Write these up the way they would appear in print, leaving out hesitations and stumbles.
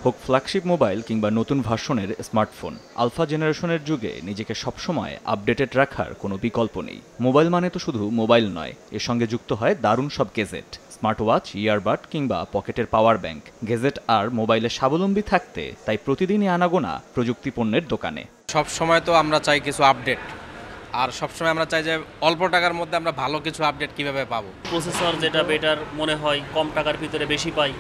হোক flagship mobile কিংবা নতুন ভার্সনের স্মার্টফোন, আলফা জেনারেশনের যুগে নিজেকে সবসময় আপডেটেড রাখার কোনো বিকল্প নেই। মোবাইল মানে তো শুধু মোবাইল নয়, এর সঙ্গে যুক্ত হয় দারুণ সব গেজেট, স্মার্ট ওয়াচ, ইয়ারবাড কিংবা পকেটের পাওয়ার ব্যাংক। গেজেট আর মোবাইলে স্বাবলম্বী থাকতে তাই প্রতিদিনই আনাগোনা প্রযুক্তি পণ্যের দোকানে। সব সময় তো আমরা চাই কিছু আপডেট, আর সবসময় আমরা চাই যে অল্প টাকার মধ্যে আমরা ভালো কিছু আপডেট কিভাবে পাবো। প্রসেসর যেটা বেটার মনে হয়, কম টাকার ভিতরে বেশি পাই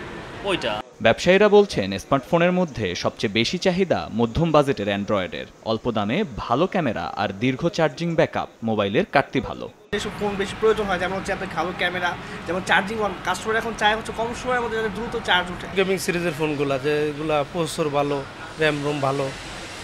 ওইটা। ব্যবসায়ীরা বলছেন স্মার্টফোনের মধ্যে সবচেয়ে বেশি চাহিদা মধ্যম বাজেটের অ্যান্ড্রয়েডের। অল্প দামে ভালো ক্যামেরা আর দীর্ঘ চার্জিং ব্যাকআপ মোবাইলের কাটতি ভালো। যেসব ফোন বেশি প্রয়োজন হয়, যেমন হচ্ছে আপনার ভালো ক্যামেরা, যেমন চার্জিং, কাস্টমার এখন চায় হচ্ছে কম সময়ের মধ্যে যাতে দ্রুত চার্জ ওঠে। গেমিং সিরিজের ফোনগুলো যেগুলো প্রসেসর ভালো, র্যাম রোম ভালো,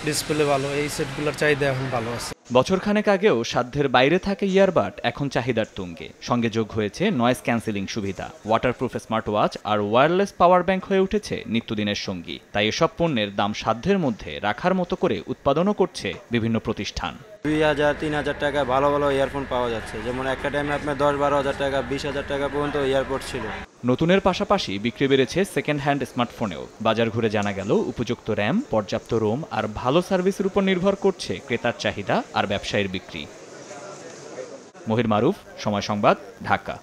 ডিসপ্লে ভালো, এই সেটগুলোর চাহিদা এখন ভালো আছে। বছরখানেক আগেও সাধ্যের বাইরে থাকে ইয়ারবাড এখন চাহিদার তুঙ্গে। সঙ্গে যোগ হয়েছে নয়েজ ক্যান্সেলিং সুবিধা, ওয়াটারপ্রুফ স্মার্ট ওয়াচ আর ওয়্যারলেস পাওয়ার ব্যাংক হয়ে উঠেছে নিত্যদিনের সঙ্গী। তাই এসব পণ্যের দাম সাধ্যের মধ্যে রাখার মতো করে উৎপাদনও করছে বিভিন্ন প্রতিষ্ঠান। 2000-3000 টাকা ভালো ভালো ইয়ারফোন পাওয়া যাচ্ছে, যেমন একটা টাইমে আপনার 10-12 হাজার টাকা, 20 হাজার টাকা পর্যন্ত ইয়ারপড ছিল। নতুনের পাশাপাশি বিক্রি বেড়েছে সেকেন্ড হ্যান্ড স্মার্টফোনেও। বাজার ঘুরে জানা গেল উপযুক্ত র্যাম, পর্যাপ্ত রোম আর ভালো সার্ভিসের উপর নির্ভর করছে ক্রেতার চাহিদা আর ব্যবসায়ীর বিক্রি। মহির মারুফ, সময় সংবাদ, ঢাকা।